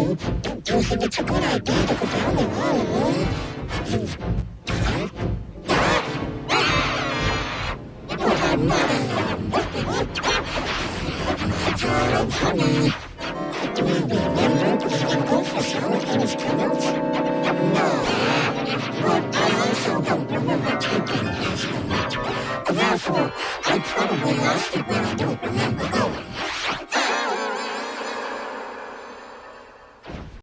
Do you think it's a good idea to go down the road? But I'm not alone. Darling honey, do you remember the Yawning Gopher sound and his kennels? No, but I also don't remember taking his helmet. Therefore, I probably lost it when I don't remember going.